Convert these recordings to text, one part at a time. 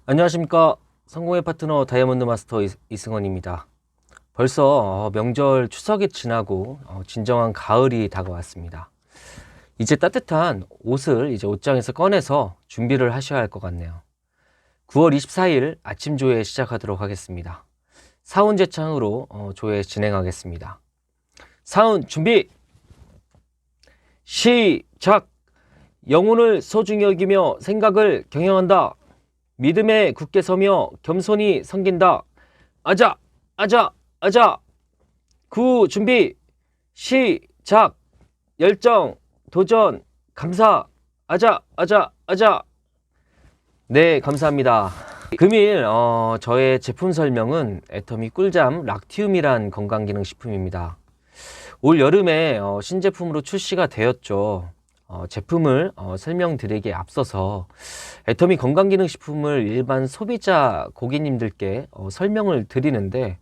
안녕하십니까. 성공의 파트너 다이아몬드 마스터 이승원입니다. 벌써 명절 추석이 지나고 진정한 가을이 다가왔습니다. 이제 따뜻한 옷을 옷장에서 꺼내서 준비를 하셔야 할 것 같네요. 9월 24일 아침 조회 시작하도록 하겠습니다. 사운 제창으로 조회 진행하겠습니다. 사운 준비! 시작! 영혼을 소중히 여기며 생각을 경영한다. 믿음에 굳게 서며 겸손히 섬긴다. 아자, 아자, 아자. 구 준비, 시작. 열정, 도전, 감사. 아자, 아자, 아자. 네, 감사합니다. 금일 저의 제품 설명은 애터미 꿀잠 락티움이란 건강기능식품입니다. 올 여름에 신제품으로 출시가 되었죠. 제품을 설명드리기에 앞서서 애터미 건강기능식품을 일반 소비자 고객님들께 설명을 드리는데,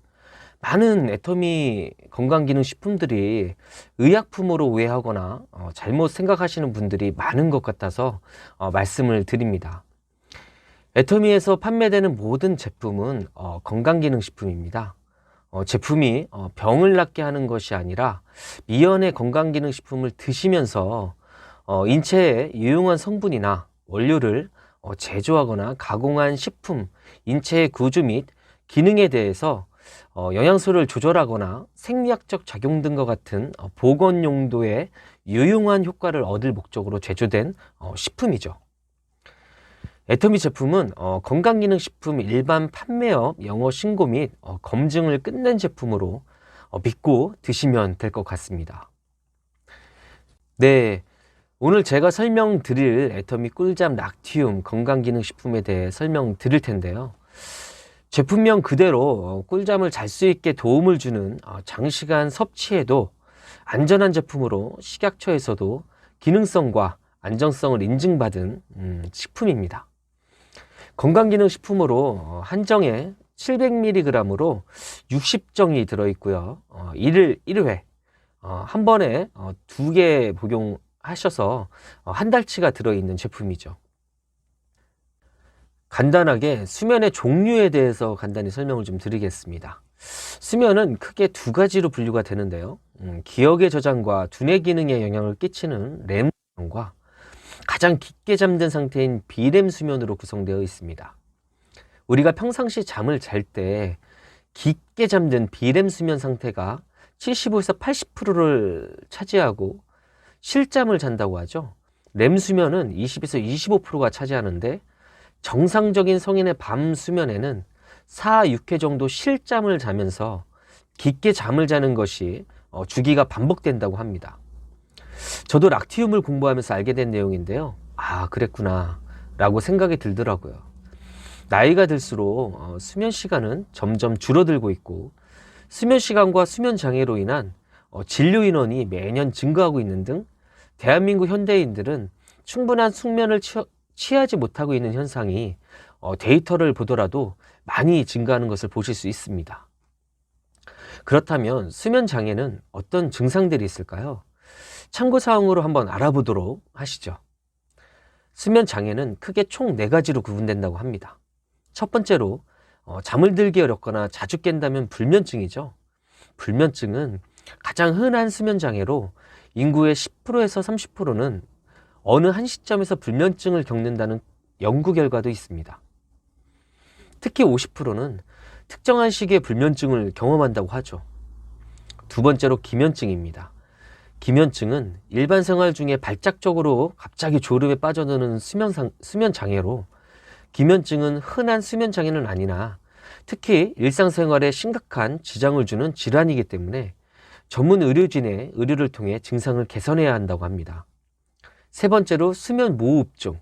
많은 애터미 건강기능식품들이 의약품으로 오해하거나 잘못 생각하시는 분들이 많은 것 같아서 말씀을 드립니다. 애터미에서 판매되는 모든 제품은 건강기능식품입니다. 제품이 병을 낫게 하는 것이 아니라 미연의 건강기능식품을 드시면서 인체에 유용한 성분이나 원료를 제조하거나 가공한 식품, 인체의 구조 및 기능에 대해서 영양소를 조절하거나 생리학적 작용 등과 같은 보건 용도의 유용한 효과를 얻을 목적으로 제조된 식품이죠. 애터미 제품은 건강기능식품 일반 판매업 영어 신고 및 검증을 끝낸 제품으로 믿고 드시면 될 것 같습니다. 네, 오늘 제가 설명드릴 애터미 꿀잠 락티움 건강기능식품에 대해 설명드릴 텐데요. 제품명 그대로 꿀잠을 잘 수 있게 도움을 주는 장시간 섭취에도 안전한 제품으로 식약처에서도 기능성과 안정성을 인증받은 식품입니다. 건강기능식품으로 한정에 700mg으로 60정이 들어있고요. 1일 1회 한 번에 2개 복용하셔서 한 달치가 들어있는 제품이죠. 간단하게 수면의 종류에 대해서 간단히 설명을 좀 드리겠습니다. 수면은 크게 두 가지로 분류가 되는데요. 기억의 저장과 두뇌 기능에 영향을 끼치는 렘 수면과 가장 깊게 잠든 상태인 비렘 수면으로 구성되어 있습니다. 우리가 평상시 잠을 잘 때 깊게 잠든 비렘 수면 상태가 75에서 80%를 차지하고 실잠을 잔다고 하죠. 렘 수면은 20에서 25%가 차지하는데, 정상적인 성인의 밤 수면에는 4, 6회 정도 실잠을 자면서 깊게 잠을 자는 것이 주기가 반복된다고 합니다. 저도 락티움을 공부하면서 알게 된 내용인데요. 아, 그랬구나 라고 생각이 들더라고요. 나이가 들수록 수면 시간은 점점 줄어들고 있고, 수면 시간과 수면 장애로 인한 진료 인원이 매년 증가하고 있는 등 대한민국 현대인들은 충분한 숙면을 취하지 못하고 있는 현상이 데이터를 보더라도 많이 증가하는 것을 보실 수 있습니다. 그렇다면 수면 장애는 어떤 증상들이 있을까요? 참고사항으로 한번 알아보도록 하시죠. 수면 장애는 크게 총 4가지로 구분된다고 합니다. 첫 번째로 잠을 들기 어렵거나 자주 깬다면 불면증이죠. 불면증은 가장 흔한 수면 장애로 인구의 10%에서 30%는 어느 한 시점에서 불면증을 겪는다는 연구 결과도 있습니다. 특히 50%는 특정한 시기에 불면증을 경험한다고 하죠. 두 번째로 기면증입니다. 기면증은 일반 생활 중에 발작적으로 갑자기 졸음에 빠져드는 수면 장애로, 기면증은 흔한 수면 장애는 아니나 특히 일상생활에 심각한 지장을 주는 질환이기 때문에 전문 의료진의 의료를 통해 증상을 개선해야 한다고 합니다. 세 번째로 수면 무호흡증.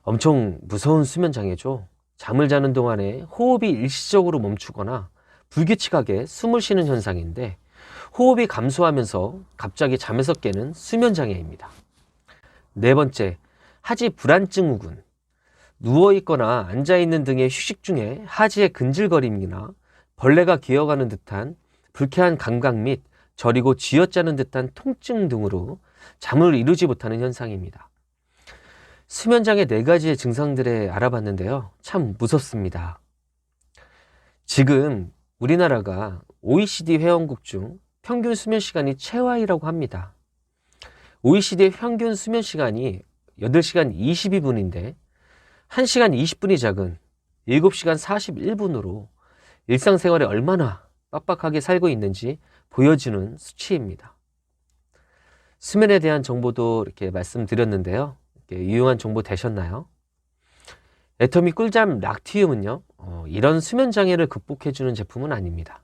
엄청 무서운 수면 장애죠. 잠을 자는 동안에 호흡이 일시적으로 멈추거나 불규칙하게 숨을 쉬는 현상인데, 호흡이 감소하면서 갑자기 잠에서 깨는 수면 장애입니다. 네 번째, 하지 불안증 후군. 누워있거나 앉아있는 등의 휴식 중에 하지의 근질거림이나 벌레가 기어가는 듯한 불쾌한 감각 및 저리고 쥐어짜는 듯한 통증 등으로 잠을 이루지 못하는 현상입니다. 수면장애 4가지의 증상들을 알아봤는데요. 참 무섭습니다. 지금 우리나라가 OECD 회원국 중 평균 수면 시간이 최하위라고 합니다. OECD 평균 수면 시간이 8시간 22분인데 1시간 20분이 작은 7시간 41분으로 일상생활에 얼마나 빡빡하게 살고 있는지 보여주는 수치입니다. 수면에 대한 정보도 이렇게 말씀드렸는데요. 유용한 정보 되셨나요? 애터미 꿀잠 락티움은요, 이런 수면 장애를 극복해주는 제품은 아닙니다.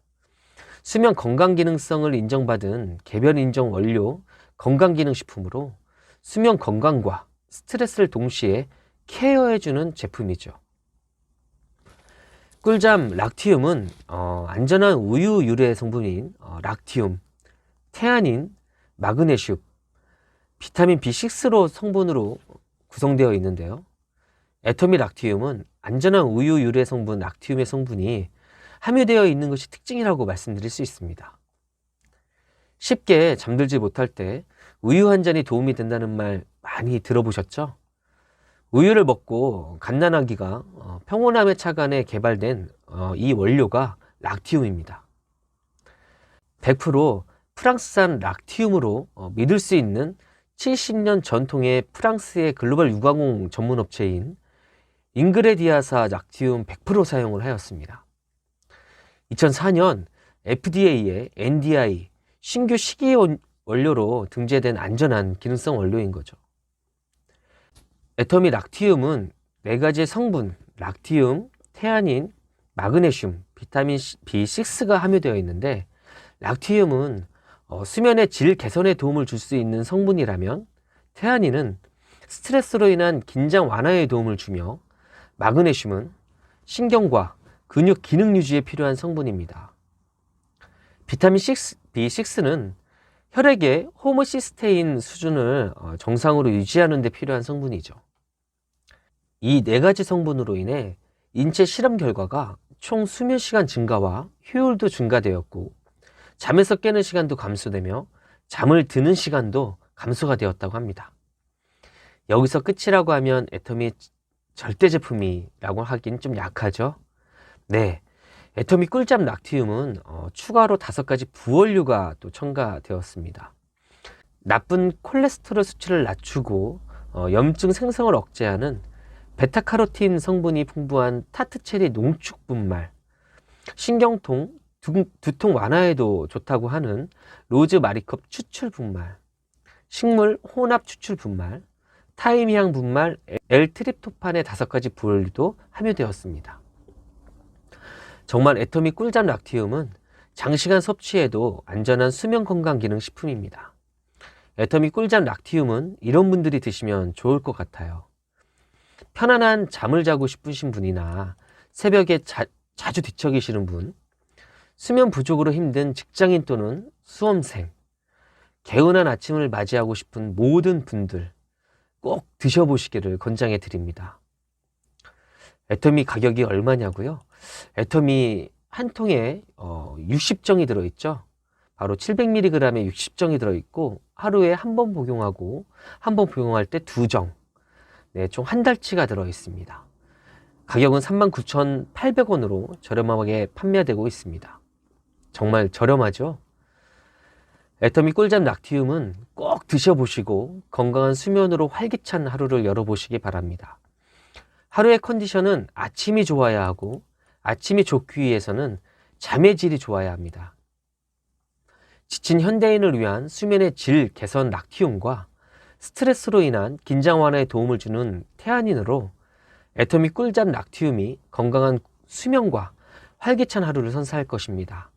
수면 건강 기능성을 인정받은 개별 인정 원료 건강기능식품으로 수면 건강과 스트레스를 동시에 케어해주는 제품이죠. 꿀잠 락티움은 안전한 우유 유래 성분인 락티움, 태아닌, 마그네슘, 비타민 B6로 성분으로 구성되어 있는데요. 애터미 락티움은 안전한 우유 유래 성분 락티움의 성분이 함유되어 있는 것이 특징이라고 말씀드릴 수 있습니다. 쉽게 잠들지 못할 때 우유 한 잔이 도움이 된다는 말 많이 들어보셨죠? 우유를 먹고 갓난아기가 평온함의 차간에 개발된 이 원료가 락티움입니다. 100% 프랑스산 락티움으로 믿을 수 있는 70년 전통의 프랑스의 글로벌 유가공 전문업체인 잉그레디아사 락티움 100% 사용을 하였습니다. 2004년 FDA의 NDI 신규 식이 원료로 등재된 안전한 기능성 원료인 거죠. 애터미 락티움은 4가지의 성분, 락티움, 태아닌, 마그네슘, 비타민 B6가 함유되어 있는데 락티움은 수면의 질 개선에 도움을 줄 수 있는 성분이라면 태아닌은 스트레스로 인한 긴장 완화에 도움을 주며 마그네슘은 신경과 근육 기능 유지에 필요한 성분입니다. 비타민 B6는 혈액의 호모시스테인 수준을 정상으로 유지하는 데 필요한 성분이죠. 이 4가지 성분으로 인해 인체 실험 결과가 총 수면 시간 증가와 효율도 증가되었고 잠에서 깨는 시간도 감소되며 잠을 드는 시간도 감소가 되었다고 합니다. 여기서 끝이라고 하면 애터미 절대 제품이라고 하긴 좀 약하죠. 네, 애터미 꿀잠 락티움은 추가로 5가지 부원료가 또 첨가되었습니다. 나쁜 콜레스테롤 수치를 낮추고 염증 생성을 억제하는 베타카로틴 성분이 풍부한 타트체리 농축 분말, 신경통, 두통 완화에도 좋다고 하는 로즈마리컵 추출 분말, 식물 혼합 추출 분말, 타임향 분말, L트립토판의 5가지 부원료도 함유되었습니다. 정말 애터미 꿀잠 락티움은 장시간 섭취해도 안전한 수면 건강 기능 식품입니다. 애터미 꿀잠 락티움은 이런 분들이 드시면 좋을 것 같아요. 편안한 잠을 자고 싶으신 분이나 새벽에 자주 뒤척이시는 분, 수면 부족으로 힘든 직장인 또는 수험생, 개운한 아침을 맞이하고 싶은 모든 분들 꼭 드셔보시기를 권장해 드립니다. 애터미 가격이 얼마냐고요? 애터미 한 통에 60정이 들어있죠. 바로 700mg의 60정이 들어있고 하루에 한 번 복용하고 한 번 복용할 때 2정, 네, 총 한 달치가 들어있습니다. 가격은 39,800원으로 저렴하게 판매되고 있습니다. 정말 저렴하죠? 애터미 꿀잠 락티움은 꼭 드셔보시고 건강한 수면으로 활기찬 하루를 열어보시기 바랍니다. 하루의 컨디션은 아침이 좋아야 하고 아침이 좋기 위해서는 잠의 질이 좋아야 합니다. 지친 현대인을 위한 수면의 질 개선 락티움과 스트레스로 인한 긴장 완화에 도움을 주는 태아닌으로 애터미 꿀잠 락티움이 건강한 수면과 활기찬 하루를 선사할 것입니다.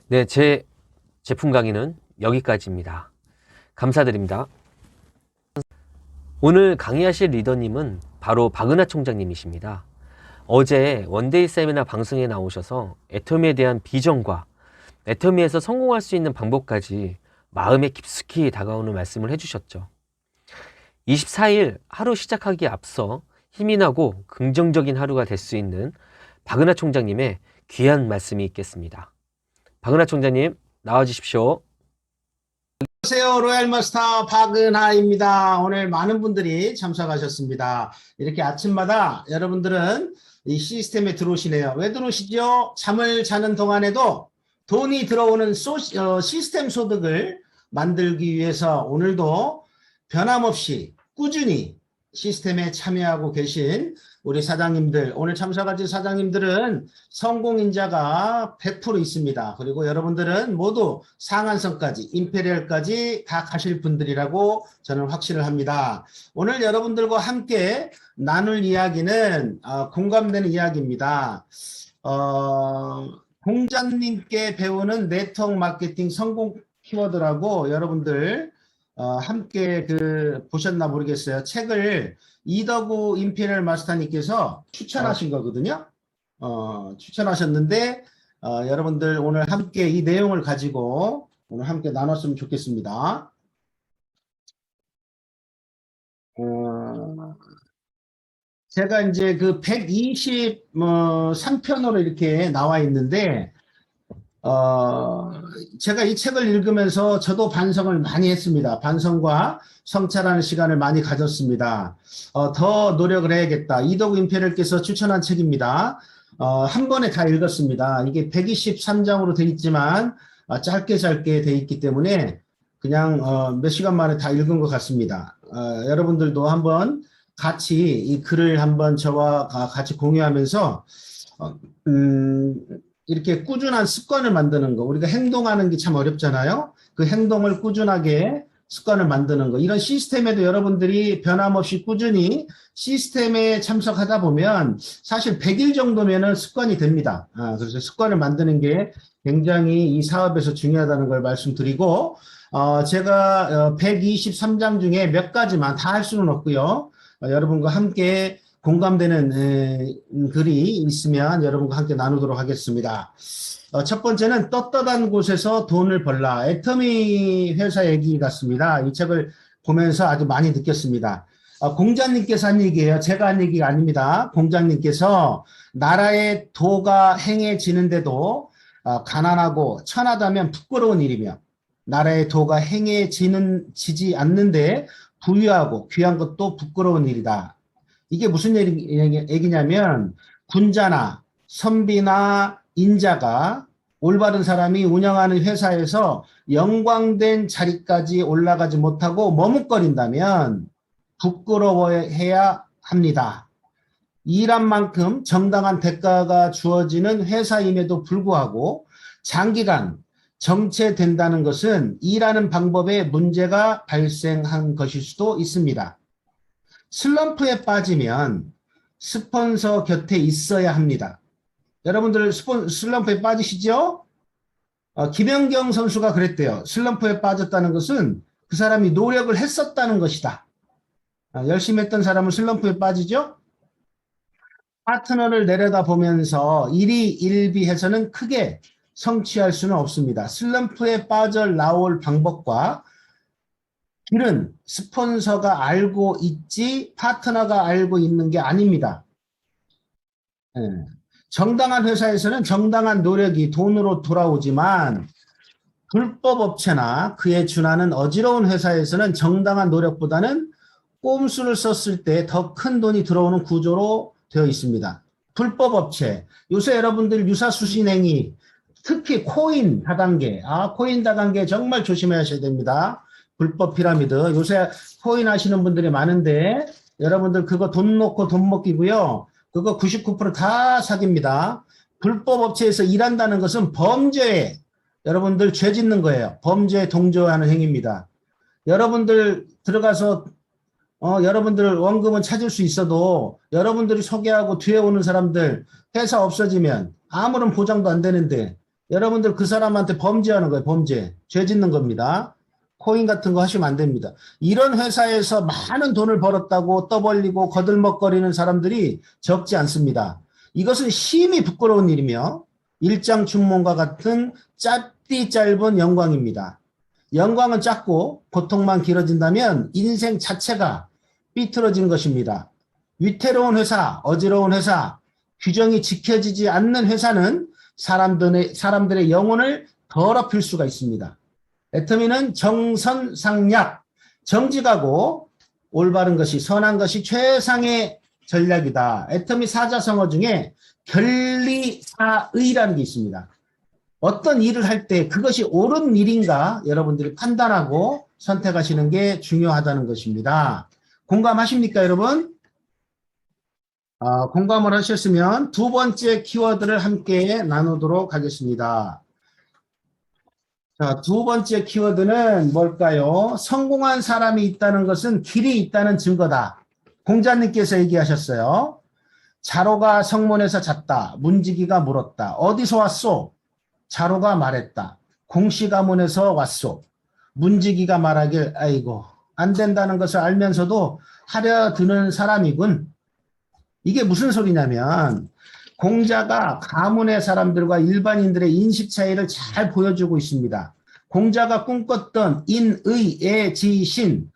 네, 제 제품 강의는 여기까지입니다. 감사드립니다. 오늘 강의하실 리더님은 바로 박은하 총장님이십니다. 어제 원데이 세미나 방송에 나오셔서 애터미에 대한 비전과 애터미에서 성공할 수 있는 방법까지 마음에 깊숙이 다가오는 말씀을 해주셨죠. 24일 하루 시작하기에 앞서 힘이 나고 긍정적인 하루가 될 수 있는 박은하 총장님의 귀한 말씀이 있겠습니다. 박은하 총장님 나와주십시오. 안녕하세요. 로얄마스터 박은하입니다. 오늘 많은 분들이 참석하셨습니다. 이렇게 아침마다 여러분들은 이 시스템에 들어오시네요. 왜 들어오시죠? 잠을 자는 동안에도 돈이 들어오는 시스템 소득을 만들기 위해서 오늘도 변함없이 꾸준히 시스템에 참여하고 계신 우리 사장님들, 오늘 참석하신 사장님들은 성공인자가 100% 있습니다. 그리고 여러분들은 모두 상한선까지, 임페리얼까지 다 가실 분들이라고 저는 확신을 합니다. 오늘 여러분들과 함께 나눌 이야기는 공감되는 이야기입니다. 공자님께 배우는 네트워크 마케팅 성공 키워드라고 여러분들 함께 보셨나 모르겠어요. 책을 이더구 임페리얼 마스터님께서 추천하신 거거든요. 추천하셨는데 여러분들 오늘 함께 이 내용을 가지고 오늘 함께 나눴으면 좋겠습니다. 제가 이제 123편으로 이렇게 나와 있는데 제가 이 책을 읽으면서 저도 반성을 많이 했습니다. 반성과 성찰하는 시간을 많이 가졌습니다. 더 노력을 해야겠다. 이더구 임페리얼께서 추천한 책입니다. 한 번에 다 읽었습니다. 이게 123장으로 돼 있지만 짧게 돼 있기 때문에 그냥 몇 시간 만에 다 읽은 것 같습니다. 여러분들도 한번 같이 이 글을 한번 저와 같이 공유하면서 이렇게 꾸준한 습관을 만드는 거, 우리가 행동하는 게 참 어렵잖아요. 그 행동을 꾸준하게 습관을 만드는 거, 이런 시스템에도 여러분들이 변함없이 꾸준히 시스템에 참석하다 보면 사실 100일 정도면은 습관이 됩니다. 그래서 습관을 만드는 게 굉장히 이 사업에서 중요하다는 걸 말씀드리고, 제가 123장 중에 몇 가지만 다 할 수는 없고요. 여러분과 함께 공감되는 글이 있으면 여러분과 함께 나누도록 하겠습니다. 첫 번째는 떳떳한 곳에서 돈을 벌라. 애터미 회사 얘기 같습니다. 이 책을 보면서 아주 많이 느꼈습니다. 공자님께서 한 얘기예요. 제가 한 얘기가 아닙니다. 공자님께서 나라의 도가 행해지는데도 가난하고 천하다면 부끄러운 일이며 나라의 도가 행해지지 않는데 부유하고 귀한 것도 부끄러운 일이다. 이게 무슨 얘기냐면 군자나 선비나 인자가 올바른 사람이 운영하는 회사에서 영광된 자리까지 올라가지 못하고 머뭇거린다면 부끄러워해야 합니다. 일한 만큼 정당한 대가가 주어지는 회사임에도 불구하고 장기간 정체된다는 것은 일하는 방법에 문제가 발생한 것일 수도 있습니다. 슬럼프에 빠지면 스폰서 곁에 있어야 합니다. 여러분들 슬럼프에 빠지시죠? 김연경 선수가 그랬대요. 슬럼프에 빠졌다는 것은 그 사람이 노력을 했었다는 것이다. 열심히 했던 사람은 슬럼프에 빠지죠? 파트너를 내려다보면서 일희일비해서는 크게 성취할 수는 없습니다. 슬럼프에 빠져 나올 방법과 길은 스폰서가 알고 있지 파트너가 알고 있는 게 아닙니다. 정당한 회사에서는 정당한 노력이 돈으로 돌아오지만 불법 업체나 그에 준하는 어지러운 회사에서는 정당한 노력보다는 꼼수를 썼을 때 더 큰 돈이 들어오는 구조로 되어 있습니다. 불법 업체, 요새 여러분들 유사수신행위, 특히 코인 다단계, 코인 다단계 정말 조심하셔야 됩니다. 불법 피라미드. 요새 코인 하시는 분들이 많은데 여러분들 그거 돈 놓고 돈 먹기고요. 그거 99%다 사기입니다. 불법 업체에서 일한다는 것은 범죄에 여러분들 죄 짓는 거예요. 범죄에 동조하는 행위입니다. 여러분들 들어가서 여러분들 원금은 찾을 수 있어도 여러분들이 소개하고 뒤에 오는 사람들 회사 없어지면 아무런 보장도 안 되는데 여러분들 그 사람한테 범죄하는 거예요. 범죄. 죄 짓는 겁니다. 코인 같은 거 하시면 안 됩니다. 이런 회사에서 많은 돈을 벌었다고 떠벌리고 거들먹거리는 사람들이 적지 않습니다. 이것은 심히 부끄러운 일이며 일장춘몽과 같은 짧디 짧은 영광입니다. 영광은 짧고 고통만 길어진다면 인생 자체가 삐뚤어진 것입니다. 위태로운 회사, 어지러운 회사, 규정이 지켜지지 않는 회사는 사람들의 영혼을 더럽힐 수가 있습니다. 애터미는 정선상략, 정직하고 올바른 것이, 선한 것이 최상의 전략이다. 애터미 사자성어 중에 결리사의라는 게 있습니다. 어떤 일을 할 때 그것이 옳은 일인가 여러분들이 판단하고 선택하시는 게 중요하다는 것입니다. 공감하십니까, 여러분? 공감을 하셨으면 두 번째 키워드를 함께 나누도록 하겠습니다. 자, 두 번째 키워드는 뭘까요? 성공한 사람이 있다는 것은 길이 있다는 증거다. 공자님께서 얘기하셨어요. 자로가 성문에서 잤다. 문지기가 물었다. 어디서 왔소? 자로가 말했다. 공시가문에서 왔소. 문지기가 말하길 아이고 안 된다는 것을 알면서도 하려 드는 사람이군. 이게 무슨 소리냐면 공자가 가문의 사람들과 일반인들의 인식 차이를 잘 보여주고 있습니다. 공자가 꿈꿨던 인의의 지신,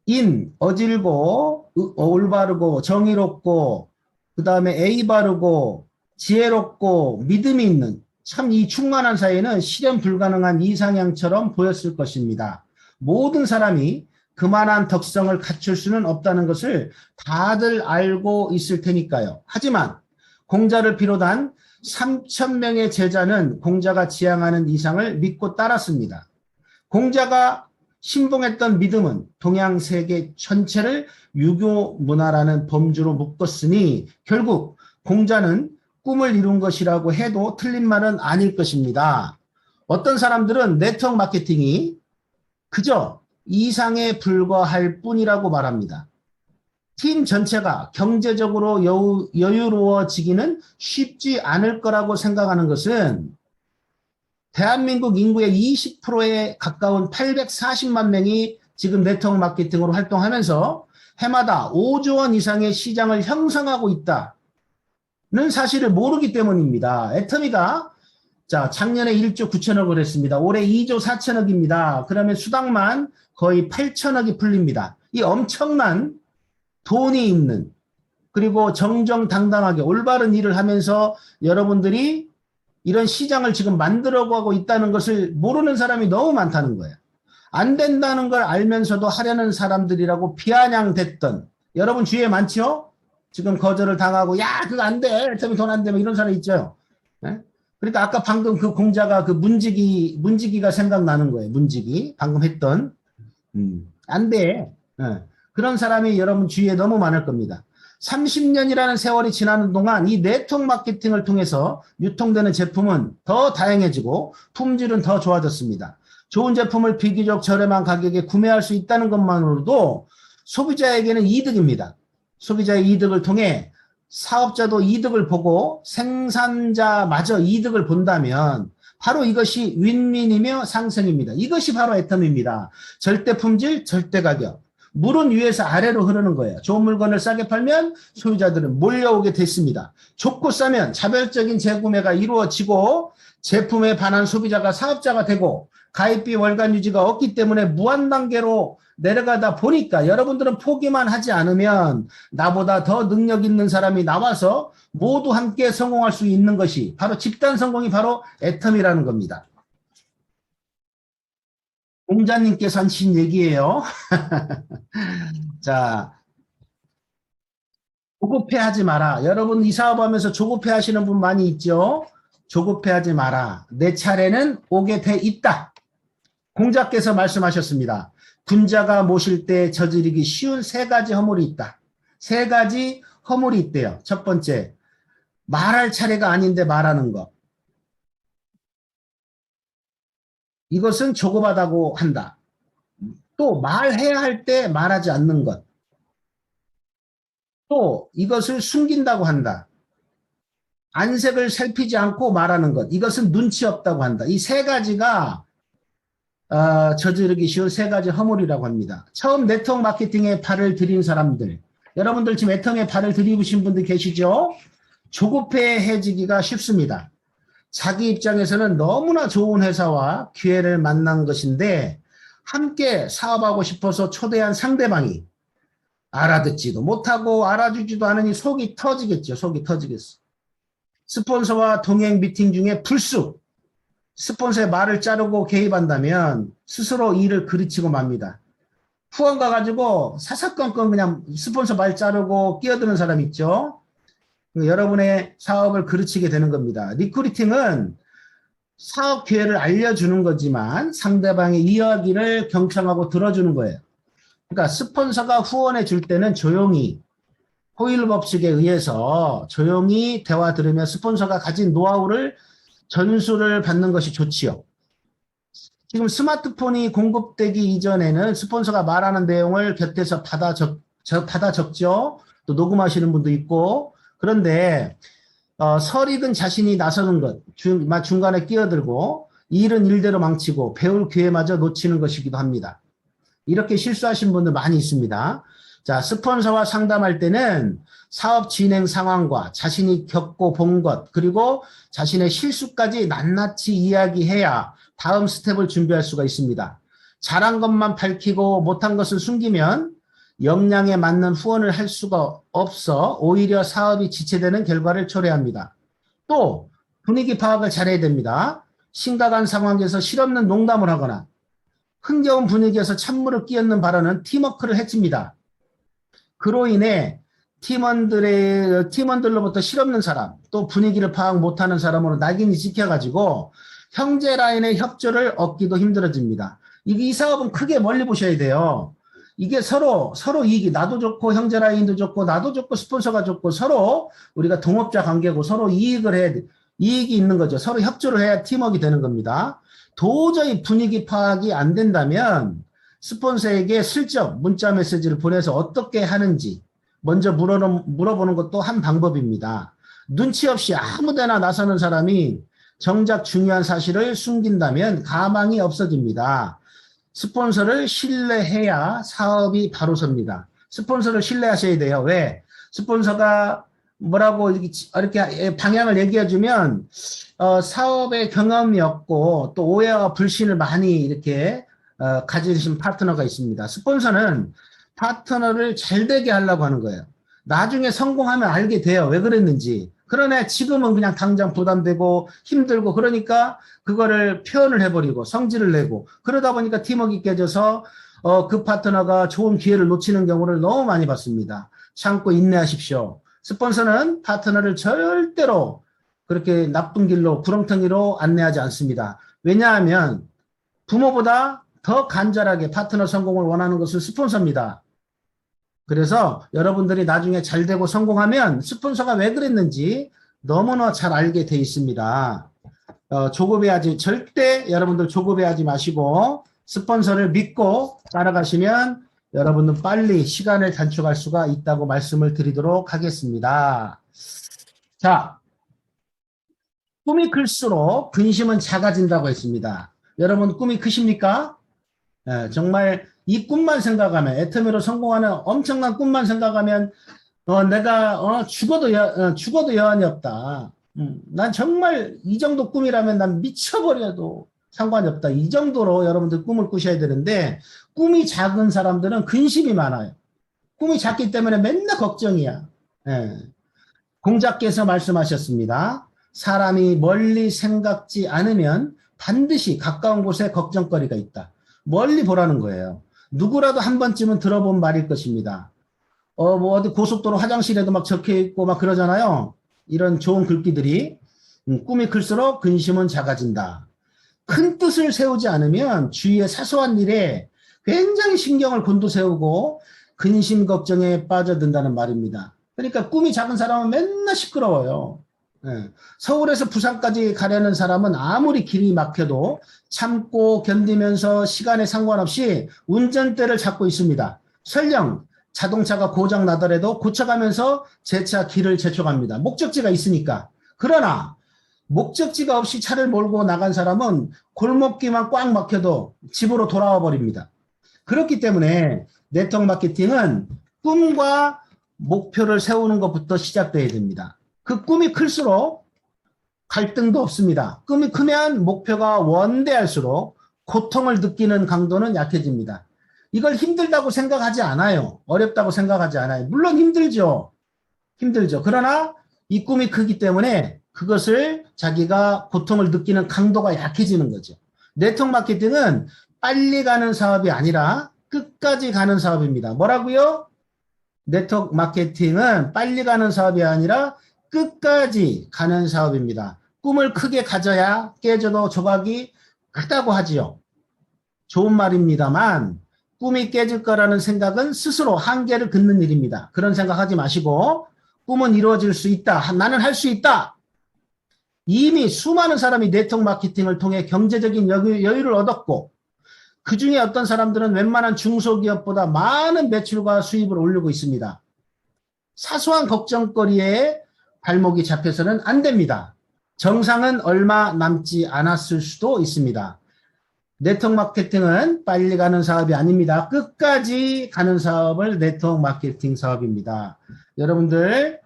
인 어질고 올바르고 정의롭고 그 다음에 예의 바르고 지혜롭고 믿음이 있는 참 이 충만한 사회는 실현 불가능한 이상향처럼 보였을 것입니다. 모든 사람이 그만한 덕성을 갖출 수는 없다는 것을 다들 알고 있을 테니까요. 하지만 공자를 비롯한 3,000명의 제자는 공자가 지향하는 이상을 믿고 따랐습니다. 공자가 신봉했던 믿음은 동양 세계 전체를 유교 문화라는 범주로 묶었으니 결국 공자는 꿈을 이룬 것이라고 해도 틀린 말은 아닐 것입니다. 어떤 사람들은 네트워크 마케팅이 그저 이상에 불과할 뿐이라고 말합니다. 팀 전체가 경제적으로 여유로워지기는 쉽지 않을 거라고 생각하는 것은 대한민국 인구의 20%에 가까운 840만 명이 지금 네트워크 마케팅으로 활동하면서 해마다 5조 원 이상의 시장을 형성하고 있다는 사실을 모르기 때문입니다. 애터미가 작년에 1조 9천억을 했습니다. 올해 2조 4천억입니다. 그러면 수당만 거의 8천억이 풀립니다. 이 엄청난 돈이 있는 그리고 정정당당하게 올바른 일을 하면서 여러분들이 이런 시장을 지금 만들어가고 있다는 것을 모르는 사람이 너무 많다는 거예요. 안 된다는 걸 알면서도 하려는 사람들이라고 비아냥댔던 여러분 주위에 많죠? 지금 거절을 당하고 야 그거 안 돼. 애터미 돈 안 돼. 이런 사람 있죠. 네? 그러니까 아까 방금 그 공자가 그 문지기가 생각나는 거예요. 문지기 방금 했던 안 돼. 네. 그런 사람이 여러분 주위에 너무 많을 겁니다. 30년이라는 세월이 지나는 동안 이 네트워크 마케팅을 통해서 유통되는 제품은 더 다양해지고 품질은 더 좋아졌습니다. 좋은 제품을 비교적 저렴한 가격에 구매할 수 있다는 것만으로도 소비자에게는 이득입니다. 소비자의 이득을 통해 사업자도 이득을 보고 생산자마저 이득을 본다면 바로 이것이 윈윈이며 상승입니다. 이것이 바로 애터미입니다. 절대 품질, 절대 가격. 물은 위에서 아래로 흐르는 거예요. 좋은 물건을 싸게 팔면 소비자들은 몰려오게 됐습니다. 좋고 싸면 차별적인 재구매가 이루어지고 제품에 반한 소비자가 사업자가 되고 가입비 월간 유지가 없기 때문에 무한 단계로 내려가다 보니까 여러분들은 포기만 하지 않으면 나보다 더 능력 있는 사람이 나와서 모두 함께 성공할 수 있는 것이 바로 집단 성공이 바로 애터미라는 겁니다. 공자님께서 하신 얘기예요. 자, 조급해하지 마라. 여러분 이 사업하면서 조급해하시는 분 많이 있죠? 조급해하지 마라. 내 차례는 오게 돼 있다. 공자께서 말씀하셨습니다. 군자가 모실 때 저지르기 쉬운 세 가지 허물이 있다. 세 가지 허물이 있대요. 첫 번째, 말할 차례가 아닌데 말하는 것. 이것은 조급하다고 한다. 또 말해야 할 때 말하지 않는 것. 또 이것을 숨긴다고 한다. 안색을 살피지 않고 말하는 것. 이것은 눈치 없다고 한다. 이 세 가지가 저지르기 쉬운 세 가지 허물이라고 합니다. 처음 네트워크 마케팅에 발을 들인 사람들. 여러분들 지금 애터미에 발을 들이신 분들 계시죠? 조급해지기가 쉽습니다. 자기 입장에서는 너무나 좋은 회사와 기회를 만난 것인데 함께 사업하고 싶어서 초대한 상대방이 알아듣지도 못하고 알아주지도 않으니 속이 터지겠죠. 속이 터지겠어. 스폰서와 동행 미팅 중에 불쑥 스폰서의 말을 자르고 개입한다면 스스로 일을 그르치고 맙니다. 후원 가가지고 사사건건 그냥 스폰서 말 자르고 끼어드는 사람 있죠. 여러분의 사업을 그르치게 되는 겁니다. 리크루팅은 사업 기회를 알려주는 거지만 상대방의 이야기를 경청하고 들어주는 거예요. 그러니까 스폰서가 후원해 줄 때는 조용히 호일 법칙에 의해서 조용히 대화 들으며 스폰서가 가진 노하우를 전수를 받는 것이 좋지요. 지금 스마트폰이 공급되기 이전에는 스폰서가 말하는 내용을 곁에서 받아 적죠. 또 녹음하시는 분도 있고. 그런데 설익은 자신이 나서는 것, 중간에 끼어들고 일은 일대로 망치고 배울 기회마저 놓치는 것이기도 합니다. 이렇게 실수하신 분들 많이 있습니다. 자, 스폰서와 상담할 때는 사업 진행 상황과 자신이 겪고 본 것, 그리고 자신의 실수까지 낱낱이 이야기해야 다음 스텝을 준비할 수가 있습니다. 잘한 것만 밝히고 못한 것을 숨기면 역량에 맞는 후원을 할 수가 없어 오히려 사업이 지체되는 결과를 초래합니다. 또 분위기 파악을 잘해야 됩니다. 심각한 상황에서 실없는 농담을 하거나 흥겨운 분위기에서 찬물을 끼얹는 발언은 팀워크를 해칩니다. 그로 인해 팀원들로부터 실없는 사람, 또 분위기를 파악 못하는 사람으로 낙인이 찍혀가지고 형제 라인의 협조를 얻기도 힘들어집니다. 이 사업은 크게 멀리 보셔야 돼요. 이게 서로 이익이, 나도 좋고 형제 라인도 좋고 나도 좋고 스폰서가 좋고 서로 우리가 동업자 관계고 서로 이익이 있는 거죠. 서로 협조를 해야 팀워크가 되는 겁니다. 도저히 분위기 파악이 안 된다면 스폰서에게 슬쩍 문자 메시지를 보내서 어떻게 하는지 먼저 물어보는 것도 한 방법입니다. 눈치 없이 아무데나 나서는 사람이 정작 중요한 사실을 숨긴다면 가망이 없어집니다. 스폰서를 신뢰해야 사업이 바로 섭니다. 스폰서를 신뢰하셔야 돼요. 왜? 스폰서가 뭐라고 이렇게 방향을 얘기해주면 사업의 경험이 없고 또 오해와 불신을 많이 이렇게 가지신 파트너가 있습니다. 스폰서는 파트너를 잘 되게 하려고 하는 거예요. 나중에 성공하면 알게 돼요. 왜 그랬는지. 그러나 지금은 그냥 당장 부담되고 힘들고 그러니까 그거를 표현을 해버리고 성질을 내고 그러다 보니까 팀워크가 깨져서 그 파트너가 좋은 기회를 놓치는 경우를 너무 많이 봤습니다. 참고 인내하십시오. 스폰서는 파트너를 절대로 그렇게 나쁜 길로 구렁텅이로 안내하지 않습니다. 왜냐하면 부모보다 더 간절하게 파트너 성공을 원하는 것은 스폰서입니다. 그래서 여러분들이 나중에 잘 되고 성공하면 스폰서가 왜 그랬는지 너무나 잘 알게 돼 있습니다. 절대 여러분들 조급해하지 마시고 스폰서를 믿고 따라가시면 여러분은 빨리 시간을 단축할 수가 있다고 말씀을 드리도록 하겠습니다. 자, 꿈이 클수록 근심은 작아진다고 했습니다. 여러분 꿈이 크십니까? 정말 이 꿈만 생각하면 애터미로 성공하는 엄청난 꿈만 생각하면 내가 죽어도 여한이 없다. 난 정말 이 정도 꿈이라면 난 미쳐버려도 상관이 없다. 이 정도로 여러분들 꿈을 꾸셔야 되는데 꿈이 작은 사람들은 근심이 많아요. 꿈이 작기 때문에 맨날 걱정이야. 공자께서 말씀하셨습니다. 사람이 멀리 생각지 않으면 반드시 가까운 곳에 걱정거리가 있다. 멀리 보라는 거예요. 누구라도 한 번쯤은 들어본 말일 것입니다. 어디 고속도로 화장실에도 막 적혀 있고 막 그러잖아요. 이런 좋은 글귀들이 꿈이 클수록 근심은 작아진다. 큰 뜻을 세우지 않으면 주위의 사소한 일에 굉장히 신경을 곤두세우고 근심 걱정에 빠져든다는 말입니다. 그러니까 꿈이 작은 사람은 맨날 시끄러워요. 서울에서 부산까지 가려는 사람은 아무리 길이 막혀도 참고 견디면서 시간에 상관없이 운전대를 잡고 있습니다. 설령 자동차가 고장 나더라도 고쳐가면서 재차 길을 재촉합니다. 목적지가 있으니까. 그러나 목적지가 없이 차를 몰고 나간 사람은 골목길만 꽉 막혀도 집으로 돌아와 버립니다. 그렇기 때문에 네트워크 마케팅은 꿈과 목표를 세우는 것부터 시작돼야 됩니다. 그 꿈이 클수록 갈등도 없습니다. 꿈이 크면 목표가 원대할수록 고통을 느끼는 강도는 약해집니다. 이걸 힘들다고 생각하지 않아요. 어렵다고 생각하지 않아요. 물론 힘들죠. 그러나 이 꿈이 크기 때문에 그것을 자기가 고통을 느끼는 강도가 약해지는 거죠. 네트워크 마케팅은 빨리 가는 사업이 아니라 끝까지 가는 사업입니다. 뭐라고요? 네트워크 마케팅은 빨리 가는 사업이 아니라 끝까지 가는 사업입니다. 꿈을 크게 가져야 깨져도 조각이 크다고 하지요. 좋은 말입니다만 꿈이 깨질 거라는 생각은 스스로 한계를 긋는 일입니다. 그런 생각하지 마시고 꿈은 이루어질 수 있다. 나는 할 수 있다. 이미 수많은 사람이 네트워크 마케팅을 통해 경제적인 여유를 얻었고 그 중에 어떤 사람들은 웬만한 중소기업보다 많은 매출과 수입을 올리고 있습니다. 사소한 걱정거리에 발목이 잡혀서는 안 됩니다. 정상은 얼마 남지 않았을 수도 있습니다. 네트워크 마케팅은 빨리 가는 사업이 아닙니다. 끝까지 가는 사업을 네트워크 마케팅 사업입니다. 여러분들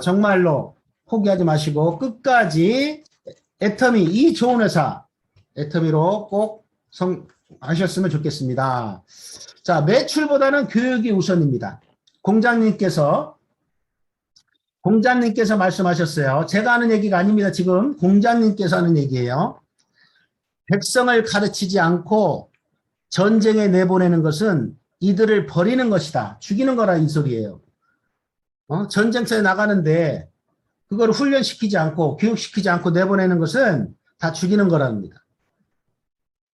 정말로 포기하지 마시고 끝까지 애터미 이 좋은 회사 애터미로 꼭 하셨으면 좋겠습니다. 자, 매출보다는 교육이 우선입니다. 공장님께서 말씀하셨어요. 제가 하는 얘기가 아닙니다. 지금 공장님께서 하는 얘기예요. 백성을 가르치지 않고 전쟁에 내보내는 것은 이들을 버리는 것이다. 죽이는 거라 이 소리예요. 전쟁터에 나가는데 그걸 훈련시키지 않고 교육시키지 않고 내보내는 것은 다 죽이는 거랍니다.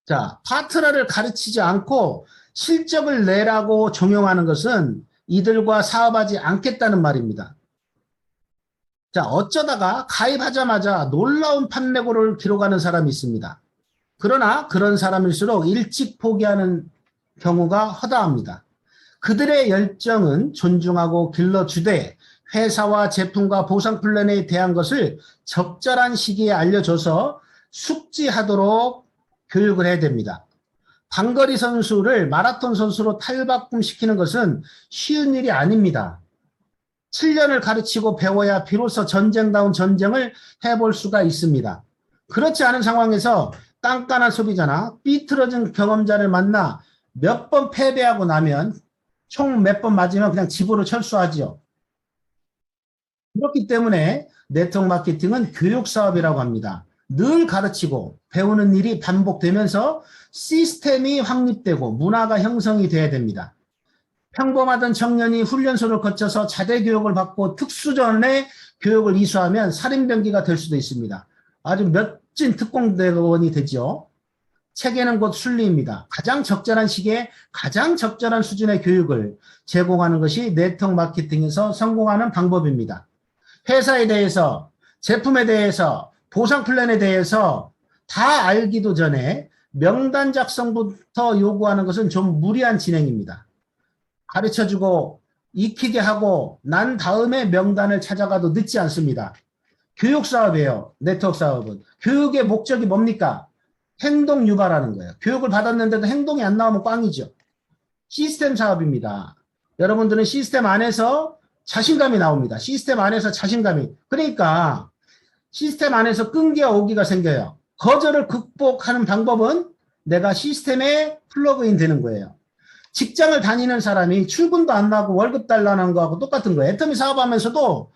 자, 파트너를 가르치지 않고 실적을 내라고 종용하는 것은 이들과 사업하지 않겠다는 말입니다. 자, 어쩌다가 가입하자마자 놀라운 판매고를 기록하는 사람이 있습니다. 그러나 그런 사람일수록 일찍 포기하는 경우가 허다합니다. 그들의 열정은 존중하고 길러주되 회사와 제품과 보상 플랜에 대한 것을 적절한 시기에 알려줘서 숙지하도록 교육을 해야 됩니다. 단거리 선수를 마라톤 선수로 탈바꿈시키는 것은 쉬운 일이 아닙니다. 7년을 가르치고 배워야 비로소 전쟁다운 전쟁을 해볼 수가 있습니다. 그렇지 않은 상황에서 깐깐한 소비자나 삐뚤어진 경험자를 만나 몇 번 패배하고 나면 총 몇 번 맞으면 그냥 집으로 철수하지요. 그렇기 때문에 네트워크 마케팅은 교육 사업이라고 합니다. 늘 가르치고 배우는 일이 반복되면서 시스템이 확립되고 문화가 형성이 돼야 됩니다. 평범하던 청년이 훈련소를 거쳐서 자대 교육을 받고 특수전의 교육을 이수하면 살인병기가 될 수도 있습니다. 아주 멋진 특공대원이 되죠. 체계는 곧 순리입니다. 가장 적절한 시기에 가장 적절한 수준의 교육을 제공하는 것이 네트워크 마케팅에서 성공하는 방법입니다. 회사에 대해서, 제품에 대해서, 보상 플랜에 대해서 다 알기도 전에 명단 작성부터 요구하는 것은 좀 무리한 진행입니다. 가르쳐주고 익히게 하고 난 다음에 명단을 찾아가도 늦지 않습니다. 교육 사업이에요. 네트워크 사업은. 교육의 목적이 뭡니까? 행동 유발하는 거예요. 교육을 받았는데도 행동이 안 나오면 꽝이죠. 시스템 사업입니다. 여러분들은 시스템 안에서 자신감이 나옵니다. 시스템 안에서 자신감이. 그러니까 시스템 안에서 끈기와 오기가 생겨요. 거절을 극복하는 방법은 내가 시스템에 플러그인 되는 거예요. 직장을 다니는 사람이 출근도 안 나고 월급 달라는 거하고 똑같은 거예요. 애터미 사업하면서도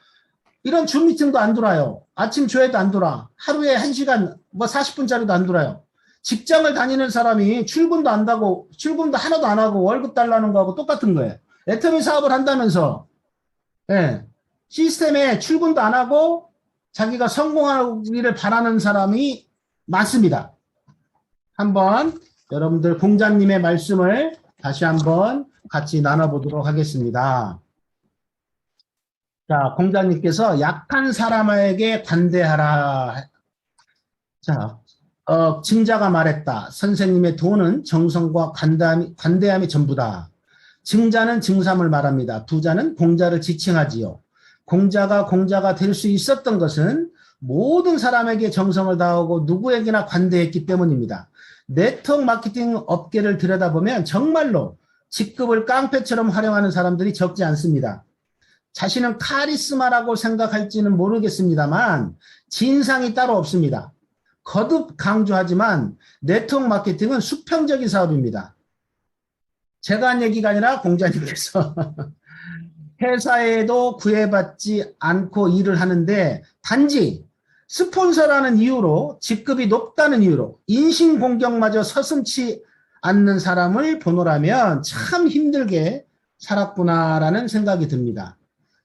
이런 줌 미팅도 안 돌아요. 아침 조회도 안 돌아. 하루에 1시간, 40분짜리도 안 돌아요. 직장을 다니는 사람이 출근도 안 하고, 출근도 하나도 안 하고 월급 달라는 거하고 똑같은 거예요. 애터미 사업을 한다면서, 예, 시스템에 출근도 안 하고 자기가 성공하기를 바라는 사람이 많습니다. 한번 여러분들 공자님의 말씀을 다시 한번 같이 나눠보도록 하겠습니다. 자, 공자님께서 약한 사람에게 관대하라. 자, 증자가 말했다. 선생님의 돈은 정성과 관대함이 전부다. 증자는 증삼을 말합니다. 부자는 공자를 지칭하지요. 공자가 될 수 있었던 것은 모든 사람에게 정성을 다하고 누구에게나 관대했기 때문입니다. 네트워크 마케팅 업계를 들여다보면 정말로 직급을 깡패처럼 활용하는 사람들이 적지 않습니다. 자신은 카리스마라고 생각할지는 모르겠습니다만 진상이 따로 없습니다. 거듭 강조하지만 네트워크 마케팅은 수평적인 사업입니다. 제가 한 얘기가 아니라 공자님께서 회사에도 구애받지 않고 일을 하는데 단지 스폰서라는 이유로, 직급이 높다는 이유로 인신공격마저 서슴지 않는 사람을 보노라면 참 힘들게 살았구나라는 생각이 듭니다.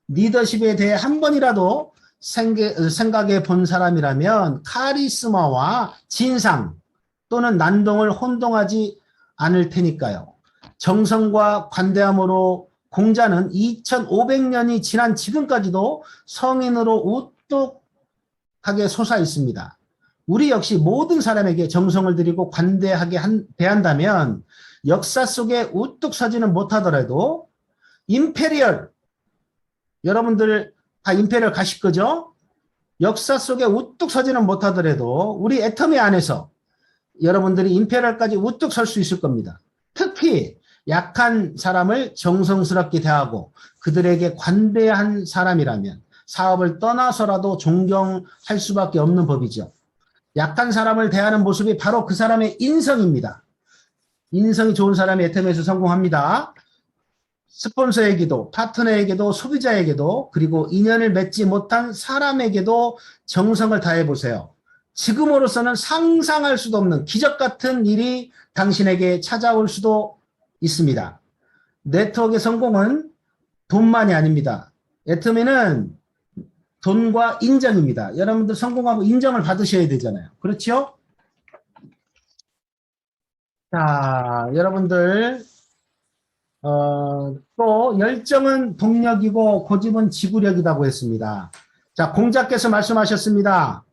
리더십에 대해 한 번이라도 생각해 본 사람이라면 카리스마와 진상 또는 난동을 혼동하지 않을 테니까요. 정성과 관대함으로 공자는 2500년이 지난 지금까지도 성인으로 우뚝하게 솟아 있습니다. 우리 역시 모든 사람에게 정성을 들이고 관대하게 대한다면 역사 속에 우뚝 서지는 못하더라도 임페리얼, 여러분들 다 임페리얼 가실 거죠? 역사 속에 우뚝 서지는 못하더라도 우리 애터미 안에서 여러분들이 임페리얼까지 우뚝 설 수 있을 겁니다. 특히 약한 사람을 정성스럽게 대하고 그들에게 관대한 사람이라면 사업을 떠나서라도 존경할 수밖에 없는 법이죠. 약한 사람을 대하는 모습이 바로 그 사람의 인성입니다. 인성이 좋은 사람이 애터미에서 성공합니다. 스폰서에게도, 파트너에게도, 소비자에게도, 그리고 인연을 맺지 못한 사람에게도 정성을 다해보세요. 지금으로서는 상상할 수도 없는 기적 같은 일이 당신에게 찾아올 수도 있습니다. 네트워크의 성공은 돈만이 아닙니다. 애터미는 돈과 인정입니다. 여러분들 성공하고 인정을 받으셔야 되잖아요. 그렇죠? 자, 여러분들 또 열정은 동력이고 고집은 지구력이라고 했습니다. 자, 공자께서 말씀하셨습니다.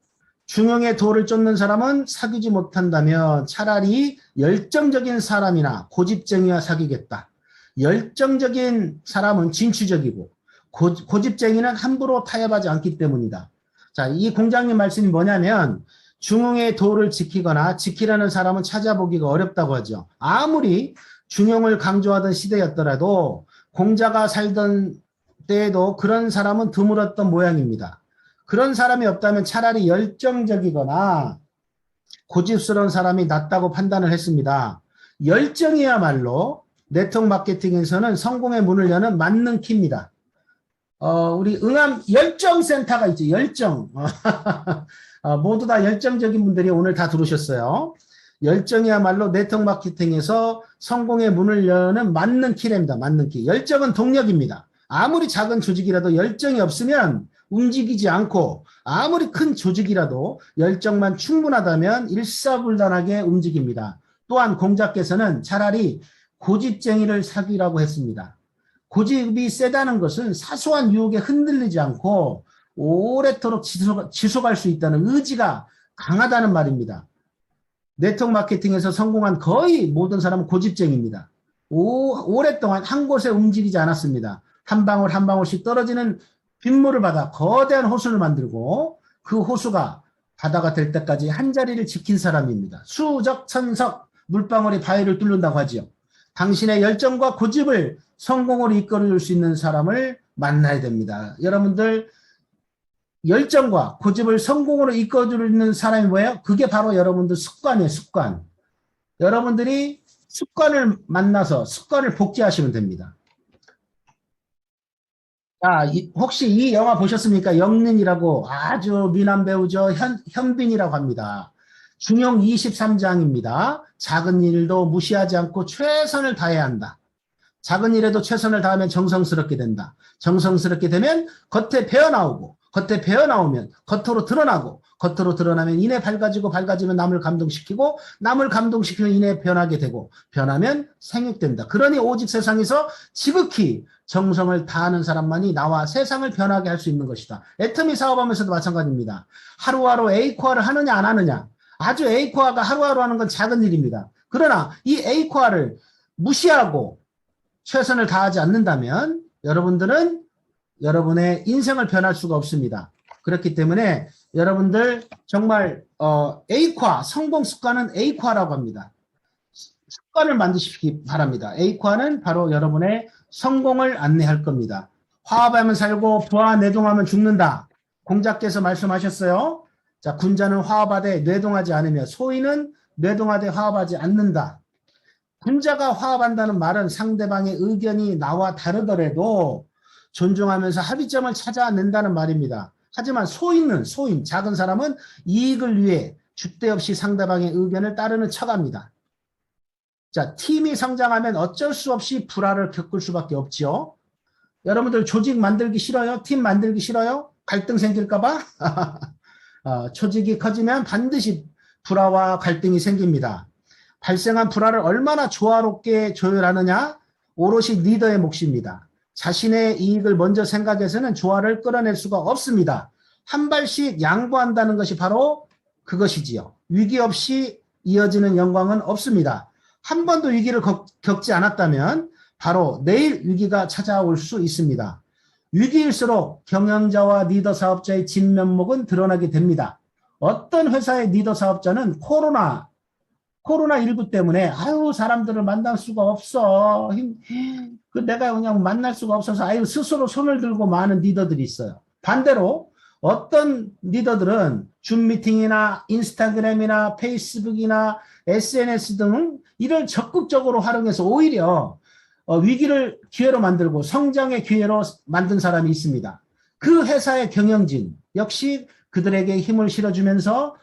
중용의 도를 쫓는 사람은 사귀지 못한다면 차라리 열정적인 사람이나 고집쟁이와 사귀겠다. 열정적인 사람은 진취적이고 고집쟁이는 함부로 타협하지 않기 때문이다. 자, 이 공장님 말씀이 뭐냐면 중용의 도를 지키거나 지키려는 사람은 찾아보기가 어렵다고 하죠. 아무리 중용을 강조하던 시대였더라도 공자가 살던 때에도 그런 사람은 드물었던 모양입니다. 그런 사람이 없다면 차라리 열정적이거나 고집스러운 사람이 낫다고 판단을 했습니다. 열정이야말로 네트워크 마케팅에서는 성공의 문을 여는 만능 키입니다. 우리 응암 열정센터가 있죠. 열정. 모두 다 열정적인 분들이 오늘 다 들어오셨어요. 열정이야말로 네트워크 마케팅에서 성공의 문을 여는 만능 키랍니다. 만능 키. 열정은 동력입니다. 아무리 작은 조직이라도 열정이 없으면 움직이지 않고 아무리 큰 조직이라도 열정만 충분하다면 일사불란하게 움직입니다. 또한 공자께서는 차라리 고집쟁이를 사귀라고 했습니다. 고집이 세다는 것은 사소한 유혹에 흔들리지 않고 오래도록 지속할 수 있다는 의지가 강하다는 말입니다. 네트워크 마케팅에서 성공한 거의 모든 사람은 고집쟁이입니다. 오랫동안 한 곳에 움직이지 않았습니다. 한 방울 한 방울씩 떨어지는 빗물을 받아 거대한 호수를 만들고 그 호수가 바다가 될 때까지 한 자리를 지킨 사람입니다. 수적 천석 물방울이 바위를 뚫는다고 하지요. 당신의 열정과 고집을 성공으로 이끌어줄 수 있는 사람을 만나야 됩니다. 여러분들 열정과 고집을 성공으로 이끌어주는 사람이 뭐예요? 그게 바로 여러분들 습관이에요. 습관. 여러분들이 습관을 만나서 습관을 복제하시면 됩니다. 자, 혹시 이 영화 보셨습니까? 영린이라고 아주 미남 배우죠. 현빈이라고 합니다. 중용 23장입니다. 작은 일도 무시하지 않고 최선을 다해야 한다. 작은 일에도 최선을 다하면 정성스럽게 된다. 정성스럽게 되면 겉에 배어나오고 겉에 배어나오면 겉으로 드러나고 겉으로 드러나면 이내 밝아지면 남을 감동시키고 남을 감동시키면 이내 변하게 되고 변하면 생육된다. 그러니 오직 세상에서 지극히 정성을 다하는 사람만이 나와 세상을 변하게 할 수 있는 것이다. 애터미 사업하면서도 마찬가지입니다. 하루하루 A코어를 하느냐 안 하느냐. 아주 A코어가 하루하루 하는 건 작은 일입니다. 그러나 이 A코어를 무시하고 최선을 다하지 않는다면 여러분들은 여러분의 인생을 변할 수가 없습니다. 그렇기 때문에 여러분들 정말 A코어, 성공 습관은 A코어라고 합니다. 습관을 만드시기 바랍니다. A코어는 바로 여러분의 성공을 안내할 겁니다. 화합하면 살고 부하 내동하면 죽는다. 공자께서 말씀하셨어요. 자, 군자는 화합하되 뇌동하지 않으며 소인은 뇌동하되 화합하지 않는다. 군자가 화합한다는 말은 상대방의 의견이 나와 다르더라도 존중하면서 합의점을 찾아낸다는 말입니다. 하지만 소인, 작은 사람은 이익을 위해 줏대 없이 상대방의 의견을 따르는 척합니다. 자, 팀이 성장하면 어쩔 수 없이 불화를 겪을 수밖에 없죠. 여러분들 조직 만들기 싫어요? 팀 만들기 싫어요? 갈등 생길까봐? 조직이 커지면 반드시 불화와 갈등이 생깁니다. 발생한 불화를 얼마나 조화롭게 조율하느냐? 오롯이 리더의 몫입니다. 자신의 이익을 먼저 생각해서는 조화를 끌어낼 수가 없습니다. 한 발씩 양보한다는 것이 바로 그것이지요. 위기 없이 이어지는 영광은 없습니다. 한 번도 위기를 겪지 않았다면 바로 내일 위기가 찾아올 수 있습니다. 위기일수록 경영자와 리더 사업자의 진면목은 드러나게 됩니다. 어떤 회사의 리더 사업자는 코로나19 때문에 사람들을 만날 수가 없어. 내가 그냥 만날 수가 없어서 스스로 손을 들고 많은 리더들이 있어요. 반대로 어떤 리더들은 줌 미팅이나 인스타그램이나 페이스북이나 SNS 등 이를 적극적으로 활용해서 오히려 위기를 기회로 만들고 성장의 기회로 만든 사람이 있습니다. 그 회사의 경영진 역시 그들에게 힘을 실어주면서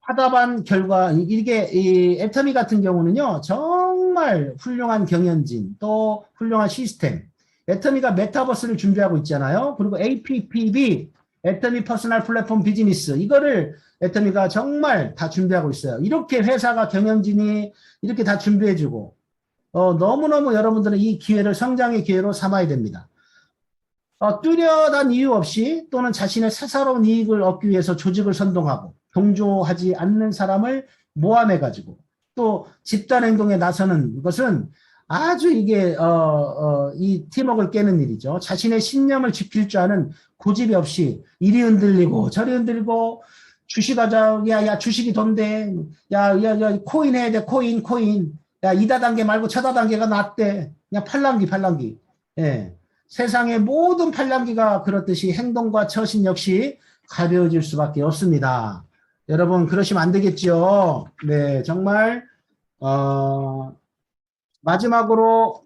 화답한 결과, 이게 이 애터미 같은 경우는요, 정말 훌륭한 경영진, 또 훌륭한 시스템. 애터미가 메타버스를 준비하고 있잖아요. 그리고 APPB, 애터미 퍼스널 플랫폼 비즈니스, 이거를 애터미가 정말 다 준비하고 있어요. 이렇게 회사가 경영진이 이렇게 다 준비해주고, 너무너무 여러분들은 이 기회를 성장의 기회로 삼아야 됩니다. 뚜렷한 이유 없이 또는 자신의 사사로운 이익을 얻기 위해서 조직을 선동하고 동조하지 않는 사람을 모함해가지고 또 집단 행동에 나서는 것은 아주 이게 이 팀워크를 깨는 일이죠. 자신의 신념을 지킬 줄 아는 고집이 없이 이리 흔들리고 저리 흔들리고 주식하자, 야 주식이 돈대, 야 코인 해야 돼, 코인, 야 이다단계 말고 저다단계가 낫대, 그냥 팔랑기. 예. 세상의 모든 팔랑기가 그렇듯이 행동과 처신 역시 가벼워질 수밖에 없습니다. 여러분 그러시면 안 되겠죠. 네, 정말 마지막으로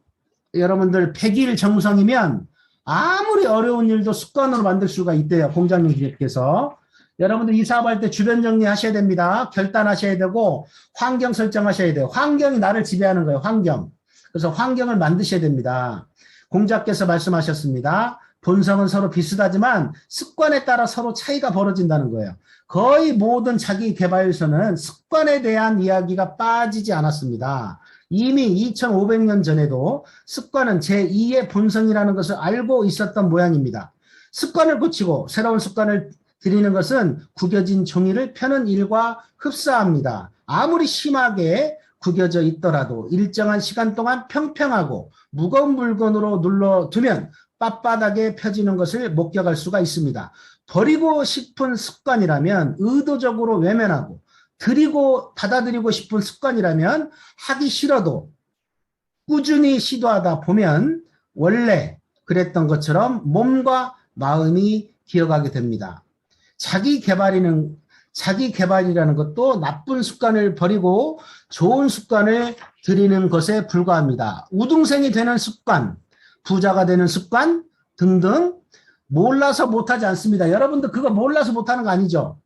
여러분들 100일 정성이면 아무리 어려운 일도 습관으로 만들 수가 있대요. 공장님 기획께서. 여러분들 이 사업할 때 주변 정리하셔야 됩니다. 결단하셔야 되고 환경 설정하셔야 돼요. 환경이 나를 지배하는 거예요. 환경. 그래서 환경을 만드셔야 됩니다. 공자께서 말씀하셨습니다. 본성은 서로 비슷하지만 습관에 따라 서로 차이가 벌어진다는 거예요. 거의 모든 자기 개발서는 습관에 대한 이야기가 빠지지 않았습니다. 이미 2500년 전에도 습관은 제2의 본성이라는 것을 알고 있었던 모양입니다. 습관을 고치고 새로운 습관을 들이는 것은 구겨진 종이를 펴는 일과 흡사합니다. 아무리 심하게 구겨져 있더라도 일정한 시간 동안 평평하고 무거운 물건으로 눌러두면 빳빳하게 펴지는 것을 목격할 수가 있습니다. 버리고 싶은 습관이라면 의도적으로 외면하고 받아들이고 싶은 습관이라면 하기 싫어도 꾸준히 시도하다 보면 원래 그랬던 것처럼 몸과 마음이 기억하게 됩니다. 자기 개발이라는 것도 나쁜 습관을 버리고 좋은 습관을 들이는 것에 불과합니다. 우등생이 되는 습관, 부자가 되는 습관 등등 몰라서 못하지 않습니다. 여러분들 그거 몰라서 못하는 거 아니죠?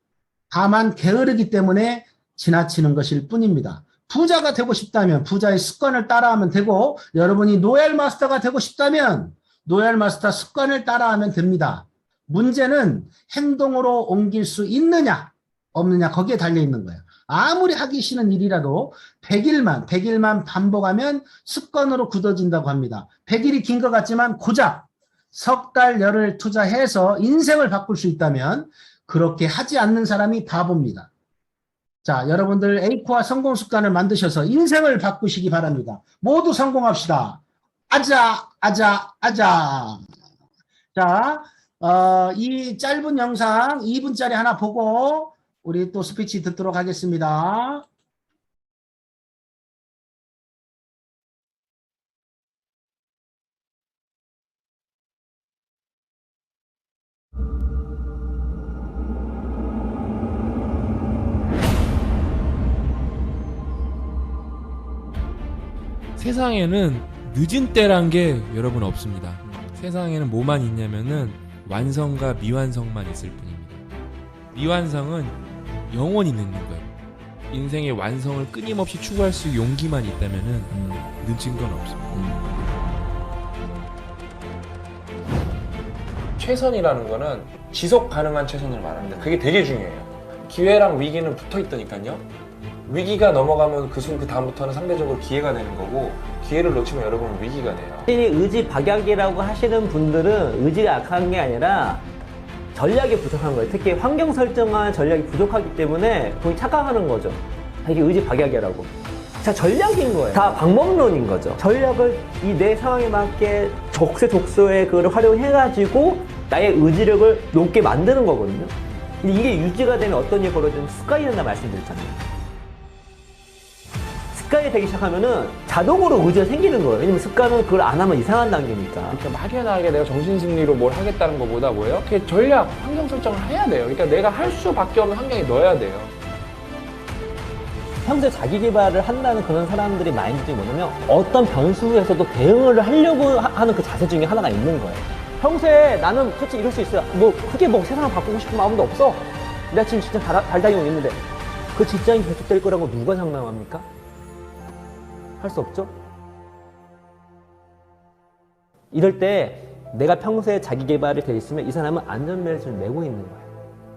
다만 게으르기 때문에 지나치는 것일 뿐입니다. 부자가 되고 싶다면 부자의 습관을 따라하면 되고 여러분이 노얄 마스터가 되고 싶다면 노얄 마스터 습관을 따라하면 됩니다. 문제는 행동으로 옮길 수 있느냐 없느냐 거기에 달려있는 거예요. 아무리 하기 싫은 일이라도 100일만 반복하면 습관으로 굳어진다고 합니다. 100일이 긴 것 같지만 고작 석 달 열을 투자해서 인생을 바꿀 수 있다면 그렇게 하지 않는 사람이 바보입니다. 자, 여러분들 에이코와 성공 습관을 만드셔서 인생을 바꾸시기 바랍니다. 모두 성공합시다. 아자. 자, 이 짧은 영상 2분짜리 하나 보고 우리 또 스피치 듣도록 하겠습니다. 세상에는 늦은 때란 게 여러분 없습니다. 세상에는 뭐만 있냐면은 완성과 미완성만 있을 뿐입니다. 미완성은 영원히 늦는 거예요. 인생의 완성을 끊임없이 추구할 수 용기만 있다면은 늦은 건 없습니다. 최선이라는 거는 지속 가능한 최선을 말합니다. 그게 되게 중요해요. 기회랑 위기는 붙어 있다니까요. 위기가 넘어가면 그 다음부터는 상대적으로 기회가 되는 거고, 기회를 놓치면 여러분은 위기가 돼요. 확실히 의지 박약이라고 하시는 분들은 의지가 약한 게 아니라 전략이 부족한 거예요. 특히 환경 설정한 전략이 부족하기 때문에 본인이 착각하는 거죠. 이게 의지 박약이라고. 자, 전략인 거예요. 다 방법론인 거죠. 전략을 이 내 상황에 맞게 적세적소에 그걸 활용해가지고 나의 의지력을 높게 만드는 거거든요. 근데 이게 유지가 되면 어떤 일이 벌어지면 습관이 된다 말씀드렸잖아요. 습관이 되기 시작하면은 자동으로 의지가 생기는 거예요. 왜냐면 습관은 그걸 안 하면 이상한 단계니까. 그러니까 막연하게 내가 정신승리로 뭘 하겠다는 것보다 뭐예요? 그게 전략, 환경 설정을 해야 돼요. 그러니까 내가 할 수밖에 없는 환경에 넣어야 돼요. 평소에 자기 개발을 한다는 그런 사람들이 마인드 중에 뭐냐면 어떤 변수에서도 대응을 하려고 하는 그 자세 중에 하나가 있는 거예요. 평소에 나는 솔직히 이럴 수 있어요. 뭐 크게 뭐 세상을 바꾸고 싶은 마음도 없어. 내가 지금 진짜 잘 다니고 있는데 그 직장이 계속될 거라고 누가 장담합니까? 할 수 없죠? 이럴 때 내가 평소에 자기 개발이 돼 있으면 이 사람은 안전벨트를 메고 있는 거예요.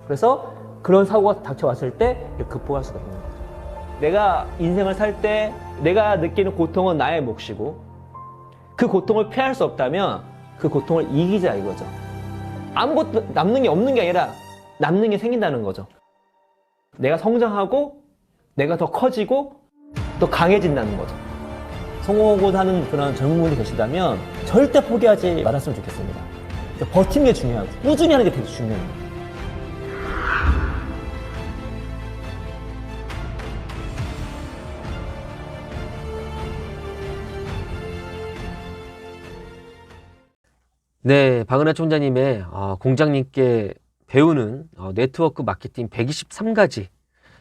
그래서 그런 사고가 닥쳐왔을 때 극복할 수가 있는 거예요. 내가 인생을 살 때 내가 느끼는 고통은 나의 몫이고 그 고통을 피할 수 없다면 그 고통을 이기자 이거죠. 아무것도 남는 게 없는 게 아니라 남는 게 생긴다는 거죠. 내가 성장하고 내가 더 커지고 더 강해진다는 거죠. 성공하고 하는 그런 젊은 분이 계시다면 절대 포기하지 말았으면 좋겠습니다. 버티는 게 중요하고 꾸준히 하는 게 되게 중요해요. 네, 박은하 총장님의 공장님께 배우는 네트워크 마케팅 123가지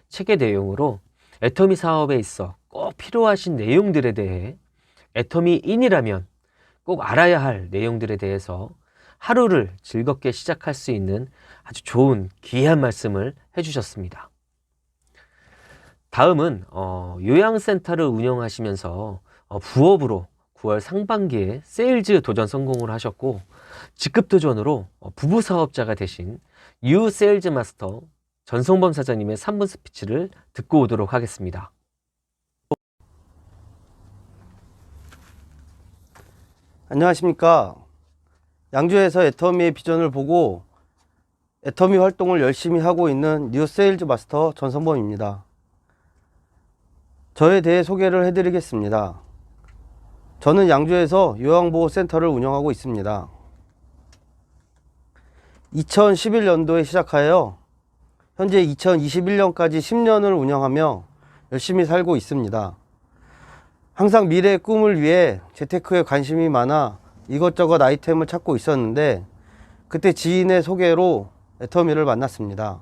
책의 내용으로 애터미 사업에 있어 꼭 필요하신 내용들에 대해 애터미인이라면 꼭 알아야 할 내용들에 대해서 하루를 즐겁게 시작할 수 있는 아주 좋은 귀한 말씀을 해주셨습니다. 다음은 요양센터를 운영하시면서 부업으로 9월 상반기에 세일즈 도전 성공을 하셨고 직급 도전으로 부부 사업자가 되신 유 세일즈 마스터 전성범 사장님의 3분 스피치를 듣고 오도록 하겠습니다. 안녕하십니까. 양주에서 애터미의 비전을 보고 애터미 활동을 열심히 하고 있는 뉴 세일즈 마스터 전성범입니다. 저에 대해 소개를 해드리겠습니다. 저는 양주에서 요양보호센터를 운영하고 있습니다. 2011년도에 시작하여 현재 2021년까지 10년을 운영하며 열심히 살고 있습니다. 항상 미래의 꿈을 위해 재테크에 관심이 많아 이것저것 아이템을 찾고 있었는데 그때 지인의 소개로 애터미를 만났습니다.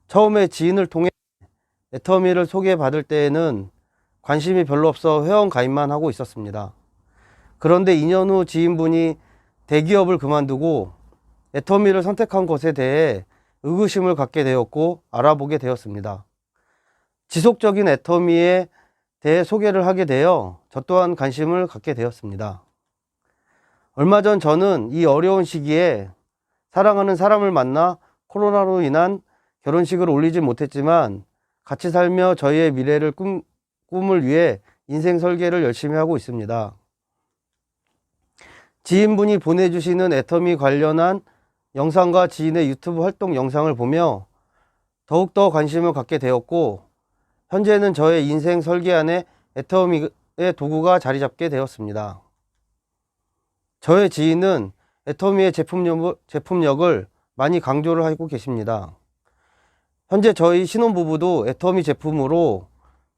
처음에 지인을 통해 애터미를 소개받을 때에는 관심이 별로 없어 회원 가입만 하고 있었습니다. 그런데 2년 후 지인분이 대기업을 그만두고 애터미를 선택한 것에 대해 의구심을 갖게 되었고 알아보게 되었습니다. 지속적인 애터미에 대해 소개를 하게 되어 저 또한 관심을 갖게 되었습니다. 얼마 전 저는 이 어려운 시기에 사랑하는 사람을 만나 코로나로 인한 결혼식을 올리지 못했지만 같이 살며 저희의 미래를 꿈을 위해 인생 설계를 열심히 하고 있습니다. 지인분이 보내주시는 애터미 관련한 영상과 지인의 유튜브 활동 영상을 보며 더욱더 관심을 갖게 되었고 현재는 저의 인생 설계 안에 애터미의 도구가 자리 잡게 되었습니다. 저의 지인은 애터미의 제품력을 많이 강조를 하고 계십니다. 현재 저희 신혼부부도 애터미 제품으로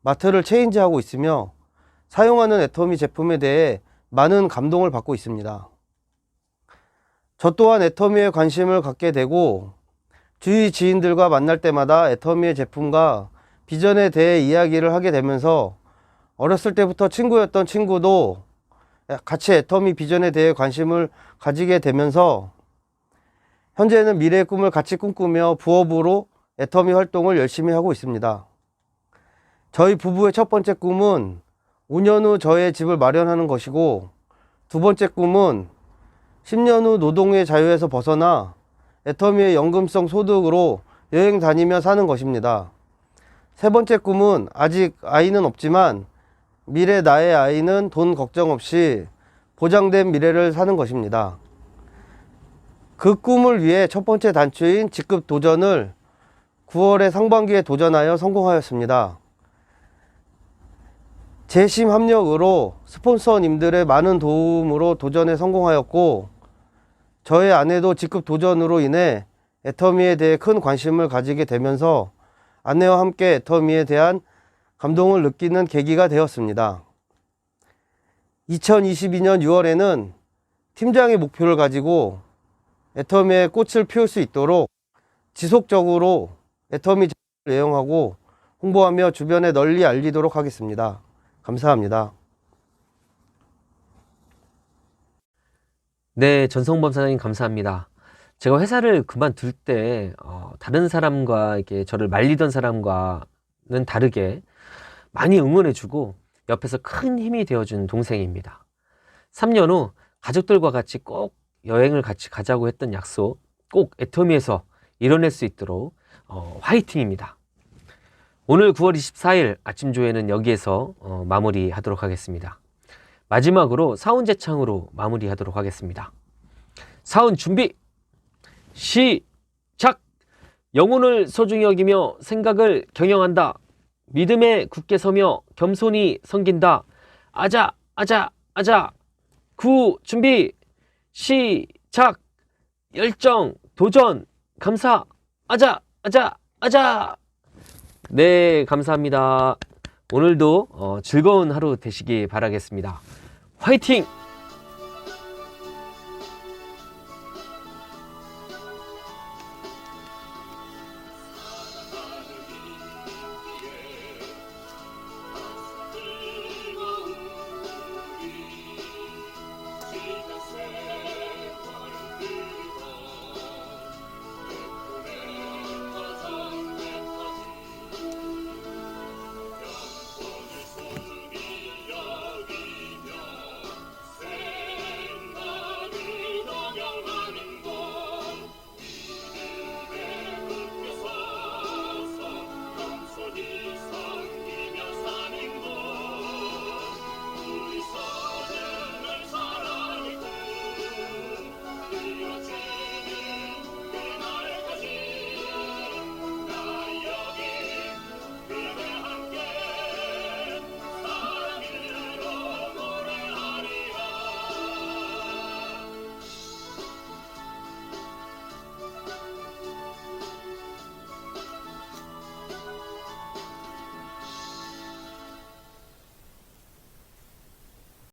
마트를 체인지하고 있으며 사용하는 애터미 제품에 대해 많은 감동을 받고 있습니다. 저 또한 애터미에 관심을 갖게 되고 주위 지인들과 만날 때마다 애터미의 제품과 비전에 대해 이야기를 하게 되면서 어렸을 때부터 친구였던 친구도 같이 애터미 비전에 대해 관심을 가지게 되면서 현재는 미래의 꿈을 같이 꿈꾸며 부업으로 애터미 활동을 열심히 하고 있습니다. 저희 부부의 첫 번째 꿈은 5년 후 저의 집을 마련하는 것이고, 두 번째 꿈은 10년 후 노동의 자유에서 벗어나 애터미의 연금성 소득으로 여행 다니며 사는 것입니다. 세 번째 꿈은 아직 아이는 없지만 미래 나의 아이는 돈 걱정 없이 보장된 미래를 사는 것입니다. 그 꿈을 위해 첫 번째 단추인 직급 도전을 9월의 상반기에 도전하여 성공하였습니다. 재심 합력으로 스폰서님들의 많은 도움으로 도전에 성공하였고, 저의 아내도 직급 도전으로 인해 애터미에 대해 큰 관심을 가지게 되면서 아내와 함께 애터미에 대한 감동을 느끼는 계기가 되었습니다. 2022년 6월에는 팀장의 목표를 가지고 애터미의 꽃을 피울 수 있도록 지속적으로 애터미 제품을 애용하고 홍보하며 주변에 널리 알리도록 하겠습니다. 감사합니다. 네, 전성범 사장님 감사합니다. 제가 회사를 그만둘 때 다른 사람과 이렇게 저를 말리던 사람과는 다르게 많이 응원해주고 옆에서 큰 힘이 되어준 동생입니다. 3년 후 가족들과 같이 꼭 여행을 같이 가자고 했던 약속 꼭 애터미에서 이뤄낼 수 있도록 화이팅입니다. 오늘 9월 24일 아침 조회는 여기에서 마무리하도록 하겠습니다. 마지막으로 사운 제창으로 마무리하도록 하겠습니다. 사운 준비 시작. 영혼을 소중히 여기며 생각을 경영한다. 믿음에 굳게 서며 겸손히 섬긴다. 아자 아자 아자. 구 준비 시작. 열정 도전 감사 아자 아자 아자. 네, 감사합니다. 오늘도 즐거운 하루 되시기 바라겠습니다. 화이팅!